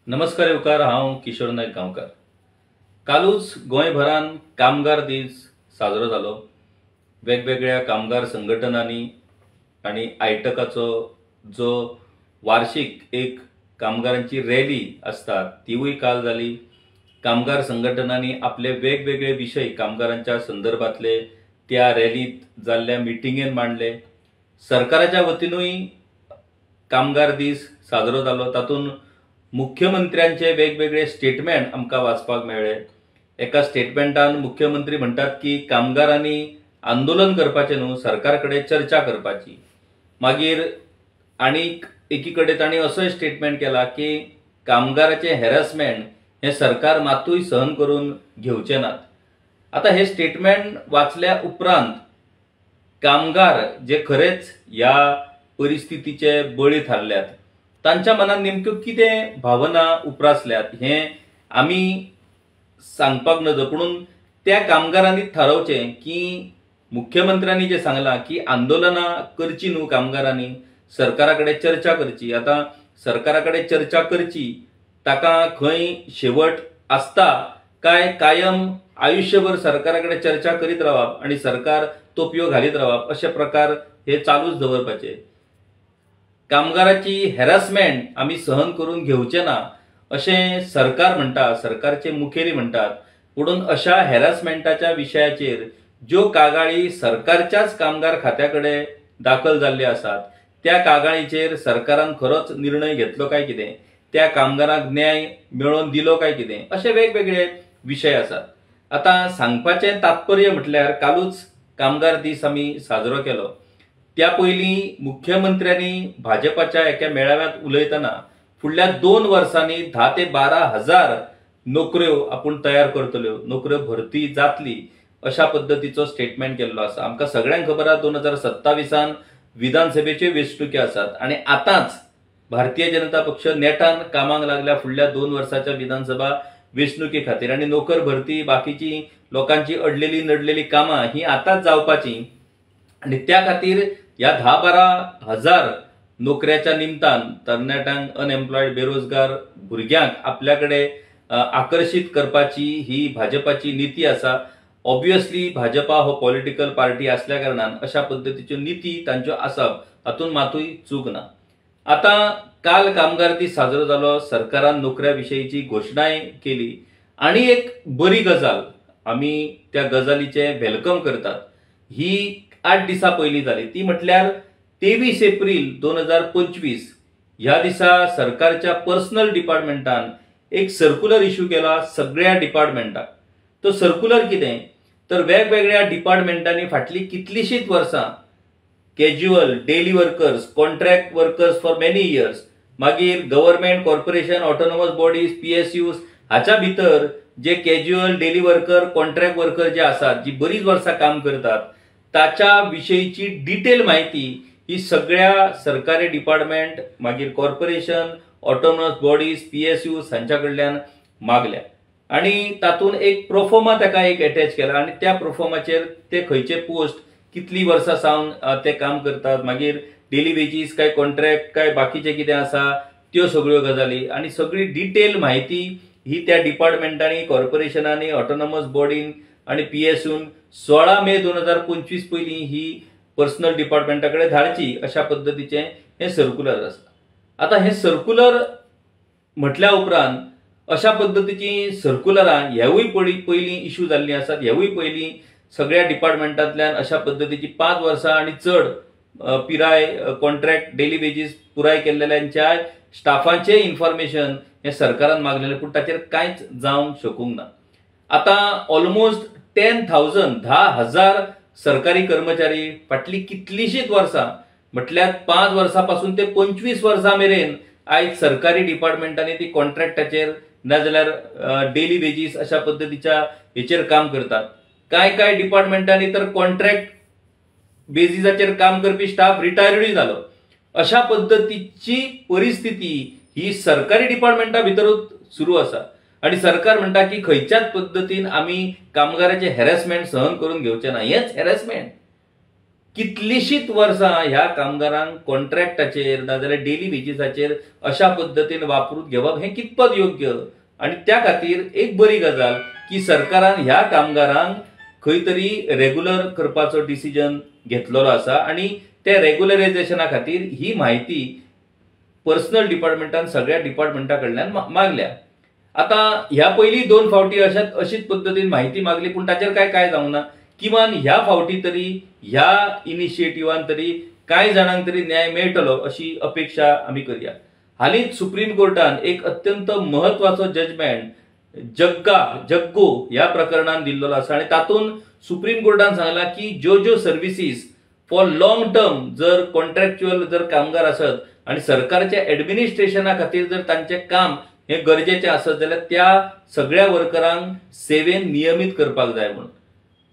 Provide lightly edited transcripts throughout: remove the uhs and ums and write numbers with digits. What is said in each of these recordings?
नमस्कार येवकार, हांव किशोर नायक गांवकार। कालूच गोंयभरान कामगार दीस साजरो जालो। वेगवेगळ्या कामगार संघटनांनी आणि आयटकाचो जो वार्षिक एक कामगारांची रॅली असता तीवूय काल जाली। कामगार संघटनांनी आपले वेगवेगळे विषय कामगारांच्या संदर्भातले त्या रॅलीत जाल्ल्या मिटिंगेन मांडले। सरकाराच्या वतीनूय कामगार दीस साजरो जालो। तातूंत मुख्यमंत्र्यांचे वेगवेगळे स्टेटमेंट आमकां वाचपाक मेळ्ळे। एका स्टेटमेंटान मुख्यमंत्री म्हणटात की कामगारांनी आंदोलन करपाचें न्हू, सरकार कडेन चर्चा करपाची। मागीर आनीक एकीकडे तांणी असोय स्टेटमेंट केला की कामगाराचे हॅरासमेंट हे सरकार मातूय सहन करून घेवचे नात। आता हे स्टेटमेंट वाचल्या उपरांत कामगार जे खरेच ह्या परिस्थितीचे बळी थारल्यात तांच्या मनात नेमक्यो कितें भावना उप्रासल्यात हे आमी सांगपाक नजो, पूण त्या कामगारांनी थारावचें की मुख्यमंत्र्यांनी जे सांगलां की आंदोलनां करची न्हू कामगारांनी, सरकारा कडेन चर्चा करची। आता सरकारा कडेन चर्चा करची ताका खंय शेवट आसता काय कायम आयुष्यभर सरकारा कडेन चर्चा करीत रावप आणि सरकार तोपयो घालीत रावप अशे प्रकार हे चालूच दवरपाचे। कामगाराची हॅरासमेंट आमी सहन करून घेवचे ना अशें सरकार म्हणटा, सरकारचे मुखेली म्हणटात। पुणून अशा हॅरासमेंटाच्या विशयाचेर ज्यो कागाळी सरकारच्याच कामगार खात्याकडे दाखल जाल्ले आसात त्या कागाळीचेर सरकारान खरोच निर्णय घेतलो काय कितें, त्या कामगारांक न्याय मेळोवन दिलो काय कितें, अशे वेगवेगळे विशय आसात। आता सांगपाचें तात्पर्य म्हटल्यार कालूच कामगार दीस आमी साजरो केलो। त्या पयलीं मुख्यमंत्र्यांनी भाजपाच्या एका मेळाव्यात उलयतना फुडल्या 2 वर्सांनी 10 ते 12 हजार नोकऱ्यो आपूण तयार करतल्यो, नोकऱ्यो भरती जातली अशा पद्धतीचो स्टेटमेंट केल्लो आसा। आमकां सगळ्यांक खबर आसा 2027 विधानसभेच्यो वेंचणुकी आसात आणि आतांच भारतीय जनता पक्ष नेटान कामाक लागल्या फुडल्या 2 वर्साच्या विधानसभा वेंचणुके खातीर। आणि नोकर भरती बाकीची लोकांची अडलेली नडलेली कामां ही आतांच जावपाची आणि त्या खातीर ह्या 10-12 हजार नोकऱ्याच्या निमतान तरणाट्यांक, अनएम्प्लॉयड बेरोजगार भुरग्यांक आपल्याकडे आकर्षित करपाची ही भाजपाची नीती आसा। ऑब्वियसली भाजपा हो पॉलिटिकल पार्टी असल्या कारणान अशा पद्धतीच्यो नीती तांच्यो आसप हातून मातूय चूक ना। आता काल कामगार दीस साजरो जालो, सरकारान नोकऱ्या विशयीची घोशणाय केली आणि एक बरी गजाल आमी त्या गजालीचे वेलकम करतात। ही 8 दिसा पयलीं जाली, ती म्हटल्यार 23 एप्रिल 2025 ह्या दिसा सरकारच्या पर्सनल डिपार्टमेंटान एक सर्क्युलर इश्यू केला सगळ्या डिपार्टमेंटाक। तो सर्क्युलर कितें तर वेगवेगळ्या डिपार्टमेंटांनी फाटली कितलीशीच वर्सां casual, daily workers, contract workers for many years, मागीर government, corporation, autonomous bodies, PSUs हाच्या भितर जे casual, daily worker, contract worker जे आसात, जी बरीच वर्सां काम करतात ताच्या विशयीची डिटेल माहिती ही सगळ्या सरकारी डिपार्टमेंट, मागीर कॉर्पोरेशन, ऑटोनॉमस बॉडीज, PSUs हांच्या कडल्यान मागल्या आणि तातूंत एक प्रोफॉर्मा ताका एक अटॅच केला आणि त्या प्रोफॉर्माचेर ते खंयचे पोस्ट कितली वर्सां सावन ते काम करतात, मागीर डेली वेजीस काय कॉन्ट्रॅक्ट काय बाकीचे कितें आसा त्यो सगळ्यो गजाली आणि सगळी डिटेल माहिती ही त्या डिपार्टमेंटांनी, कॉर्पोरेशनांनी, ऑटोनॉमस बॉडीन आणि PSUन 16 मे 2025 पयलीं ही पर्सनल डिपार्टमेंटाकडे धाडची अशा पद्धतीचे हे सर्क्युलर आसा। आता हे सर्क्युलर म्हटल्या उपरांत अशा पद्धतीची सर्क्युलरां ह्यावूय पयलीं इश्यू जाल्लीं आसात। ह्यावूय पयलीं सगळ्या डिपार्टमेंटांतल्यान अशा पद्धतीची 5 वर्सां आणि चड पिराय कॉन्ट्रॅक्ट, डेली वेजीस पुराय केल्लेल्यांच्या स्टाफांचे इन्फॉर्मेशन हे सरकारान मागलेलें, पूण ताचेर कांयच जावंक शकूंक ना। आता ऑलमोस्ट 10,000 सरकारी कर्मचारी फाटली कितलीशीच वर्सां म्हटल्यार 5 वर्सांपासून ते 25 वर्सां मेरेन आयज सरकारी डिपार्टमेंटांनी ती कॉन्ट्रॅक्टाचेर नाजाल्यार डेली वेजीस अशा पद्धतीच्या हेचेर काम करतात। काय डिपार्टमेंटांनी तर कॉन्ट्रॅक्ट बेसिसाचेर काम करपी स्टाफ रिटायर्डूय जालो। अशा पद्धतीची परिस्थिती ही सरकारी डिपार्टमेंटा भितरूच सुरू आसा आणि सरकार म्हणटा की खंयच्याच पद्धतीन आमी कामगाराचे हॅरासमेंट सहन करून घेवचे ना। हेच हॅरासमेंट कितलीशीच वर्सां ह्या कामगारांक कॉन्ट्रॅक्टाचेर नाजाल्यार डेली वेजीसाचेर अशा पद्दतीन वापरून घेवप हें कितपत योग्य? आणि त्या खातीर एक बरी गजाल की सरकारान ह्या कामगारांक खंय तरी रेग्युलर करपाचो डिसिजन घेतलेलो आसा आणि त्या रेग्युलरायझेशना खातीर ही म्हायती पर्सनल डिपार्टमेंटान सगळ्या डिपार्टमेंटा कडल्यान मागल्या. आता ह्या पयलीं 2 फावटी अशीच पद्दतीन म्हायती मागली पूण ताचेर काय जावना. किमान ह्या फावटी तरी ह्या इनिशिएटिव्हान तरी कांय जाणांक तरी न्याय मेळटलो अशी अपेक्षा आमी करया. हालींच सुप्रीम कोर्टान एक अत्यंत महत्वाचो जजमेंट जग्गो ह्या प्रकरणान दिल्लो आसा आणि तातूंत सुप्रीम कोर्टान सांगला की ज्यो सर्विसीस फॉर लॉंग टर्म जर कॉन्ट्रॅक्च्युअल जर कामगार असत आणि सरकारच्या ऍडमिनिस्ट्रेशना खातीर जर तांचें काम हे गरजेचें आसत जाल्यार त्या सगळ्या वर्करांक सेवेन नियमित करपाक जाय म्हणून.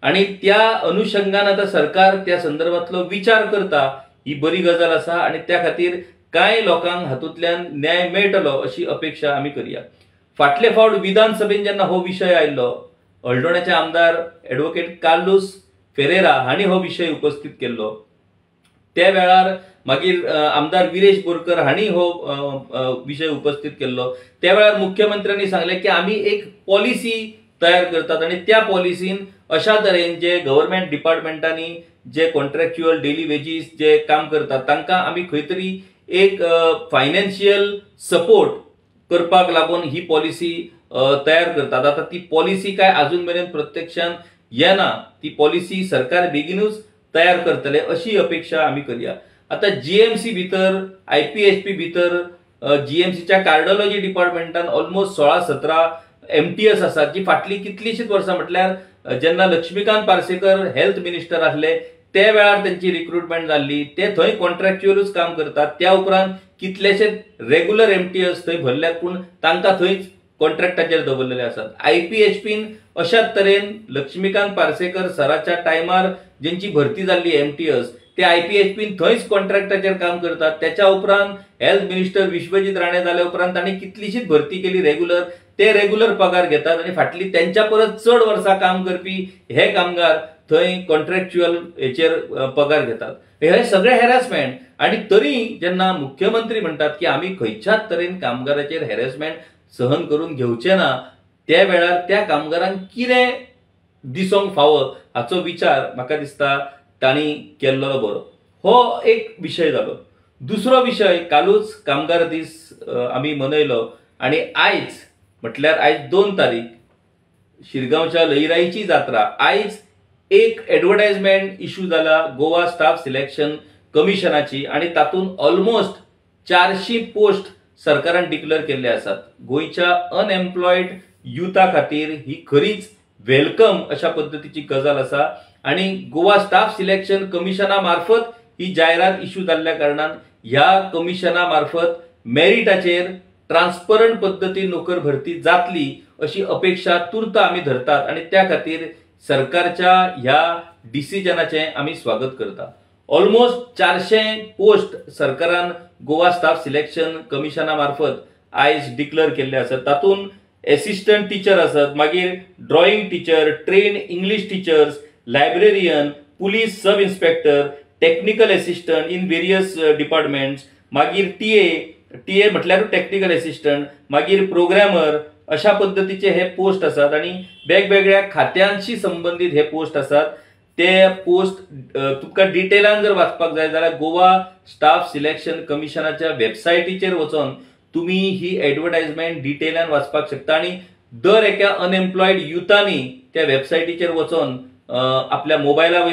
आणि त्या अनुषंगान आता सरकार त्या संदर्भातलो विचार करता ही बरी गजाल आसा आणि त्या खातीर कांय लोकांक हातूंतल्यान न्याय मेळटलो अशी अपेक्षा आमी करया. फाटले फावट विधानसभेन जेन्ना हो विशय आयिल्लो हळदोण्याचे आमदार ॲडव्होकेट कार्लोस फेरेरा हांणी हो विशय उपस्थित केल्लो. त्या वेळार मागीर आमदार विरेश बोरकर हांणी हो विशय उपस्थित केल्लो. त्या वेळार मुख्यमंत्र्यांनी सांगले की आमी एक पॉलिसी तयार करतात आणि त्या पॉलिसीन अशा तरेन जे गव्हर्नमेंट डिपार्टमेंटांनी जे कॉन्ट्रॅक्च्युअल डेली वेजीस जे काम करतात तांकां आमी खंय तरी एक फायनान्शियल सपोर्ट करपाक लागून ही पॉलिसी तयार करतात. आता ती पॉलिसी काय अजून मेरेन प्रत्यक्षान येना. ती पॉलिसी सरकार बेगीनूच तयार करतले अशी अपेक्षा आमी करया. आता जीएमसी भितर आयपीएचपी भितर जीएमसीच्या कार्डिओलॉजी डिपार्टमेंटान ऑलमोस्ट 16-17 एमटीएस आसात जी फाटली कितलीशीच वर्सां म्हटल्यार जेन्ना लक्ष्मीकांत पार्सेकर हेल्थ मिनिस्टर आसले त्या वेळार त्यांची रिक्रुटमेंट जाल्ली. ते थंय कॉन्ट्रॅक्च्युअलूच काम करतात. त्या उपरांत कितलेशेच रेग्युलर एमटीएस थंय भरल्यात पूण तांकां थंयच कॉन्ट्रॅक्टाचेर दवरलेले आसात. आयपीएचपीन अशाच तरेन लक्ष्मीकांत पार्सेकर सराच्या टायमार जेंची भरती जाल्ली एमटीएस ते आयपीएचपीन थंयच कॉन्ट्रॅक्टाचेर काम करतात. त्याच्या उपरांत हेल्थ मिनिस्टर विश्वजीत राणे जाल्या उपरांत तांणी कितलीशीच भरती केली रेग्युलर. ते रेग्युलर पगार घेतात आणि फाटली त्यांच्या परत चड वर्सां काम करपी हे कामगार थंय कॉन्ट्रॅक्च्युअल हेचेर पगार घेतात. हे सगळे हॅरेसमेंट आणि तरी जेन्ना मुख्यमंत्री म्हणतात की आमी खंयच्याच तरेन कामगाराचेर हॅरेसमेंट सहन करून घेवचे ना त्या वेळार त्या कामगारांक कितें दिसोंक फावो हाचो विचार म्हाका दिसता तांणी केल्लो बरो. हो एक विशय जालो. दुसरो विशय कालूच कामगार दीस आमी मनयलो आणि आयज म्हटल्यार आयज 2 तारीख शिरगांवच्या लईराईची जात्रा. आयज एक ॲडव्हर्टायजमेंट इश्यू जाला गोवा स्टाफ सिलेक्शन कमिशनाची आणि तातूंत ऑलमोस्ट 400 पोस्ट सरकारान डिक्लेअर केल्ले आसात. गोंयच्या अनएम्प्लॉयड युथा खातीर ही खरीच वेलकम अशा पद्दतीची गजाल आसा आणि गोवा स्टाफ सिलेक्शन कमिशना मार्फत ही जायरात इश्यू जाल्ल्या कारणान ह्या कमिशना मार्फत मेरिटाचेर ट्रान्सपरंट पद्दतीन नोकर भरती जातली अशी अपेक्षा तुर्त आमी धरतात आणि त्या खातीर सरकारच्या ह्या डिसिजनाचे आमी स्वागत करता. ऑलमोस्ट 400 पोस्ट सरकारान गोवा स्टाफ सिलेक्शन कमिशना मार्फत आयज डिक्लेअर केल्ले आसात. तातूंत एसिस्टंट टीचर आसात, मागीर drawing teacher, train English teachers, librarian, police sub inspector, technical assistant in various departments, मागीर टीए म्हटल्यार टेक्निकल असिस्टंट, मागीर प्रोग्रामर अशा पद्दतीचे हे पोस्ट आसात आणि वेगवेगळ्या खात्यांशी संबंधित हे पोस्ट आसात. ते पोस्ट तुमका डिटेलान जर वाचपाक जाय जाल्यार गोवा स्टाफ सिलेक्शन कमिशनाच्या वेबसायटीचेर वचून तुम्ही ही ॲडव्हर्टायजमेंट डिटेलान वाचपाक शकता आणि दर एका अनएम्प्लॉयड युथांनी त्या वेबसायटीचेर वचून आपल्या मोबायला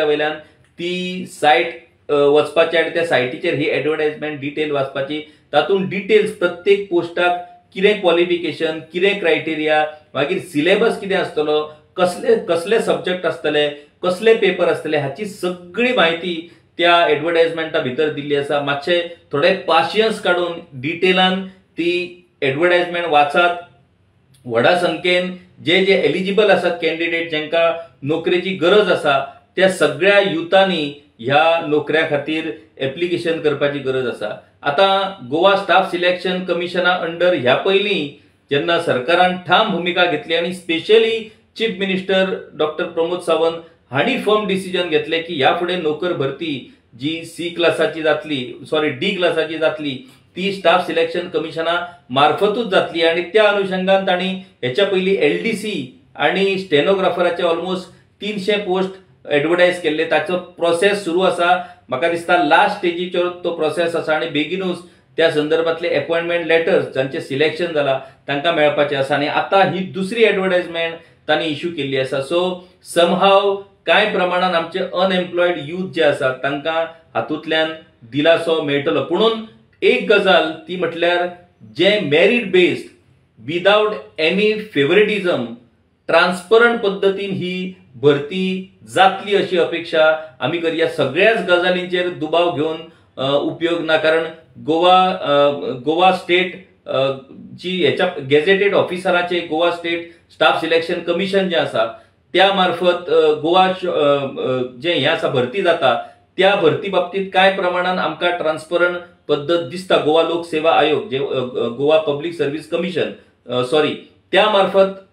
वयल्यान ती सायट वचपाची आणि त्या सायटीचेर ही ॲडव्हर्टायजमेंट डिटेल वाचपाची. तातूंत डिटेल्स प्रत्येक पोस्टाक कितें क्वॉलिफिकेशन, कितें क्रायटेरिया, मागीर सिलेबस कितें आसतलो, कसले सब्जेक्ट आसतले, कसले पेपर आसतले हाची सगळी म्हायती त्या ॲडव्हर्टायजमेंटा भितर दिल्ली आसा. मातशे थोडे पाशियन्स काडून डिटेलान ती ॲडव्हर्टायजमेंट वाचात. व्हडा संख्येन जे एलिजिबल आसात कॅन्डिडेट जांकां नोकरेची गरज आसा त्या सगळ्या युथांनी ह्या नोकऱ्या खातीर ऍप्लिकेशन करपाची गरज आसा. आता गोवा स्टाफ सिलेक्शन कमिशना अंडर ह्या पयलीं जेन्ना सरकारान ठाम भूमिका घेतली आणि specially chief minister doctor Pramod Sawant हांणी फर्म डिसिजन घेतले की ह्या फुडें नोकर भरती जी सी क्लासाची जातली, सॉरी डी क्लासाची जातली, ती स्टाफ सिलेक्शन कमिशना मार्फतूच जातली आणि त्या अनुषंगान तांणी हेच्या पयलीं LDC आणि स्टेनोग्राफराचे ऑलमोस्ट 300 पोस्ट एडवर्टायज केल्ले. ताचो प्रोसेस सुरू आसा. म्हाका दिसता लास्ट स्टेजीचेर तो प्रोसेस आसा आणि बेगीनूच त्या संदर्भातले अपॉइंटमेंट लेटर्स जांचे सिलेक्शन जाला तांकां मेळपाचे आसा आणि आता ही दुसरी एडवर्टायजमेंट तांणी इश्यू केल्ली आसा. सो समहाव कांय प्रमाणात आमचे अनएम्प्लॉयड यूथ जे आसा तांकां हातूंतल्यान दिलासो मेळटलो. पुणून एक गजाल ती म्हटल्यार जे merit based without any favouritism transparent पद्दतीन ही भरती जातली अशी अपेक्षा आमी करया. सगळ्याच गजालींचेर दुबाव घेवन उपयोग ना. कारण गोवा स्टेट जी ह्याच्या गेजेटेड ऑफिसराचे Goa state staff selection commission जे आसा त्या मार्फत गोवा जे हे आसा भरती जाता त्या भरती बाबतीत काय प्रमाणात आमकां ट्रान्सपरंट पद्धत दिसता. गोवा लोकसेवा आयोग जे Goa public service commission sorry त्या मार्फत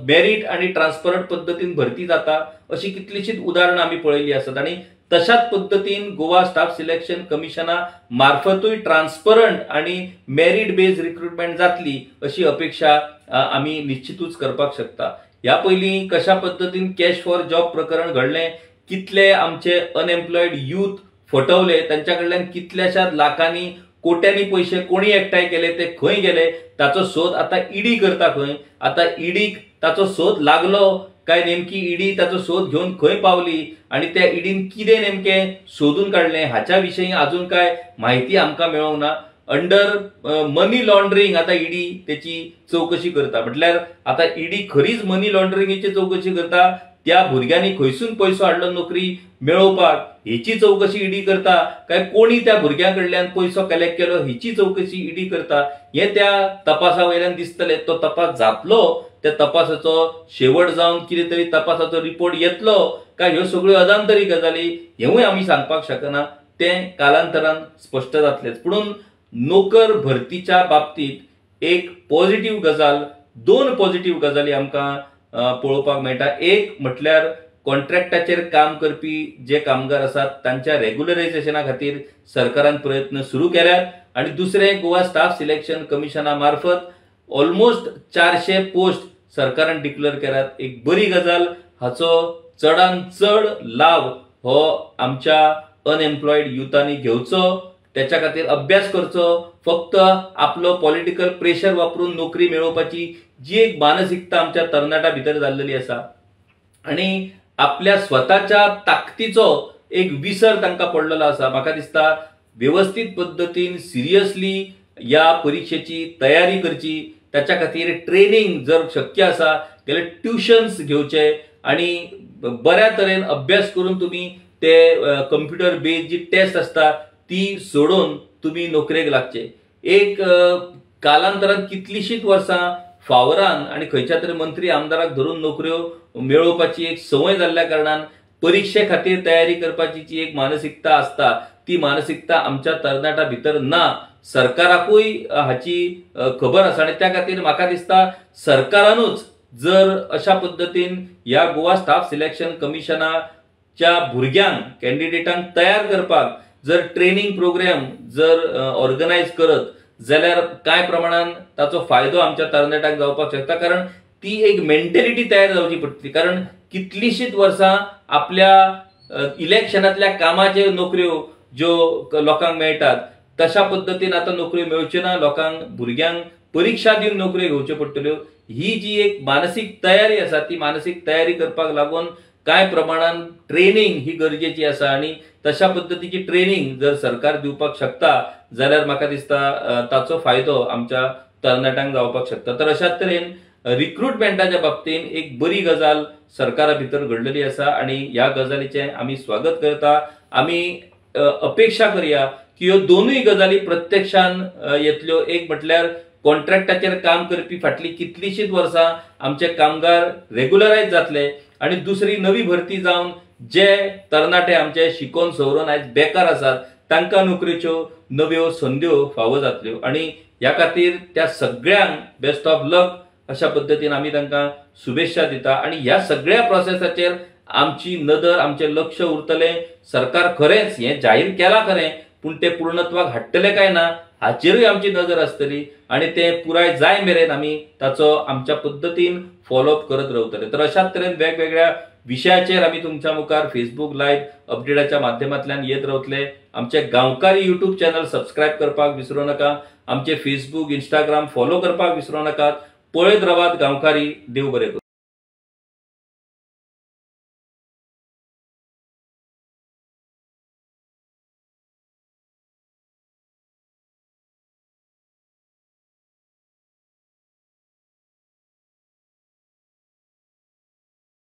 मेरिट आणि ट्रान्सपरंट पद्धतीन भरती जाता अशी कितलीशीच उदाहरणां आमी पळयली आसात आणि तशाच पद्धतीन गोवा स्टाफ सिलेक्शन कमिशना मार्फतूय ट्रान्सपरंट आणि मेरिट बेस्ड रिक्रुटमेंट जातली अशी अपेक्षा आमी निश्चितूच करपाक शकता. ह्या पयलीं कशा पद्धतीन कॅश फॉर जॉब प्रकरण घडलें, कितले आमचे अनएम्प्लॉयड यूथ फटवले, तांच्या कडल्यान कितल्याशाच लाखांनी कोट्यांनी पैसे कोणी एकठांय केले, ते खंय गेले ताचो सोद आता ईडी करता. खंय आता ईडीक ताचो सोद लागलो काय, नेमकी ईडी ताचो सोद घेवन खंय पावली आणि त्या ईडीन कितें नेमकें सोदून काढलें हाच्या विशयी अजून काय माहिती आमकां मेळोंक ना. अंडर मनी लॉन्ड्रिंग आता ईडी त्याची चौकशी करता. म्हटल्यार आता ईडी खरीच मनी लॉन्ड्रिंगची चौकशी करता, त्या भुरग्यांनी खंयसून पयसो हाडलो नोकरी मेळोवपाक हेची चौकशी ईडी करता, काय कोणी त्या भुरग्यांकडल्यान पयसो कलेक्ट केलो हेची चौकशी ईडी करता, हे त्या तपासा वयल्यान दिसतले. तो तपास जातलो, त्या तपासाचो शेवट जावन कितें तरी तपासाचो रिपोर्ट येतलो काय, ह्यो सगळ्यो अजांतरी गजाली हेवूय आमी सांगपाक शकना. तें कालांतरान स्पश्ट जातलेच. पुणून नोकर भरतीच्या बाबतीत एक पॉझिटिव्ह गजाल, दोन पॉझिटिव्ह गजाली आमकां पळोवपाक मेळटा. एक म्हटल्यार कॉन्ट्रॅक्टाचेर काम करपी जे कामगार आसात तांच्या रेग्युलरायझेशना खातीर सरकारान प्रयत्न सुरू केल्यात आणि दुसरें गोवा स्टाफ सिलेक्शन कमिशना मार्फत ऑलमोस्ट 400 पोस्ट सरकारान डिक्लेअर केल्यात. एक बरी गजाल. हाचो चडान चड लाभ हो आमच्या अनएम्प्लॉयड युथांनी घेवचो, त्याच्या खातीर अभ्यास करचो. फक्त आपलो पॉलिटिकल प्रेशर वापरून नोकरी मेळोवपाची जी एक मानसिकता आमच्या तरणाट्या भितर जाल्लेली आसा आणि आपल्या स्वताच्या ताकदीचो एक विसर तांकां पडलेलो आसा. म्हाका दिसता व्यवस्थित पद्धतीन सिरियसली या परीक्षेची तयारी करची, त्याच्या खातीर ट्रेनिंग जर शक्य आसा जाल्यार ट्युशन्स घेवचे आणि बऱ्या तरेन अभ्यास करून तुम्ही ते कम्प्युटर बेस्ड जी टेस्ट असता ती सोडून तुम्ही नोकरेक लागचे. एक कालांतरान कितलीशीच वर्सां फावरान आणि खंयच्या तरी मंत्री आमदाराक धरून नोकऱ्यो मेळोवपाची एक संवय जाल्ल्या कारणान परीक्षे खातीर तयारी करपाची जी एक मानसिकता असता ती मानसिकता आमच्या तरणाट्या भितर ना. सरकाराकूय हाची खबर आसा आणि त्या खातीर म्हाका दिसता सरकारानूच जर अशा पद्धतीन या गोवा स्टाफ सिलेक्शन कमिशनाच्या भुरग्यांक कॅन्डिडेटांक तयार करपाक जर ट्रेनिंग प्रोग्राम जर ऑर्गनायज करत जाल्यार काय प्रमाणात ताचो फायदो आमच्या तरणाट्यांक जावपाक शकता. कारण ती एक मेंटॅलिटी तयार जावची पडटली. कारण कितलीशीच वर्सां आपल्या इलेक्शनातल्या कामाचे नोकऱ्यो ज्यो लोकांक मेळटात तशा पद्धतीन आता नोकऱ्यो मेळच्यो ना. लोकांक भुरग्यांक परीक्षा दिवन नोकऱ्यो घेवच्यो पडटल्यो. ही जी एक मानसिक तयारी आसा ती मानसिक तयारी करपाक लागून काय प्रमाणात ट्रेनिंग ही गरजेची आसा आणि तशा पद्धतीची ट्रेनिंग जर सरकार दिवपाक शकता जाल्यार म्हाका दिसता ताचो फायदो आमच्या तरणाट्यांक जावपाक शकता. तर अशाच तरेन रिक्रुटमेंटाच्या बाबतीन एक बरी गजाल सरकारा भितर घडलेली आसा आणि ह्या गजालीचे आमी स्वागत करता. आमी अपेक्षा करया की ह्यो दोनूय गजाली प्रत्यक्षान येतल्यो. एक म्हटल्यार कॉन्ट्रॅक्टाचेर काम करपी फाटली कितलीशीच वर्सां आमचे कामगार रेग्युलरायज जातले आणि दुसरी नवी भरती जावन जे तरणाटे आमचे शिकोन सवरून आयज बेकार आसात तांकां नोकरेच्यो नव्यो संद्यो फावो जातल्यो आणि ह्या खातीर त्या सगळ्यांक बेस्ट ऑफ लक अशा पद्धतीन आमी तांकां शुभेच्छा दिता आणि ह्या सगळ्या प्रोसेसाचेर आमची नदर आमचे लक्ष उरतले सरकार खरेंच हे जाहीर केला खरें पूण ते पूर्णत्वाक हाडटले काय ना हाचेरूय आमची नजर आसतली आणि ते पुराय जाय मेरेन आमी ताचो आमच्या पद्दतीन फॉलोअप करत रावतले। तर अशाच तरेन वेगवेगळ्या विशयाचेर आमी तुमच्या मुखार फेसबुक लायव्ह अपडेटाच्या माध्यमांतल्यान येत रावतले। आमचे गांवकारी यूट्यूब चॅनल सबस्क्राईब करपाक विसरू नका, आमचे फेसबुक इंस्टाग्राम फॉलो करपाक विसरू नकात। पळयत रावात गांवकारी। देव बरें करूं।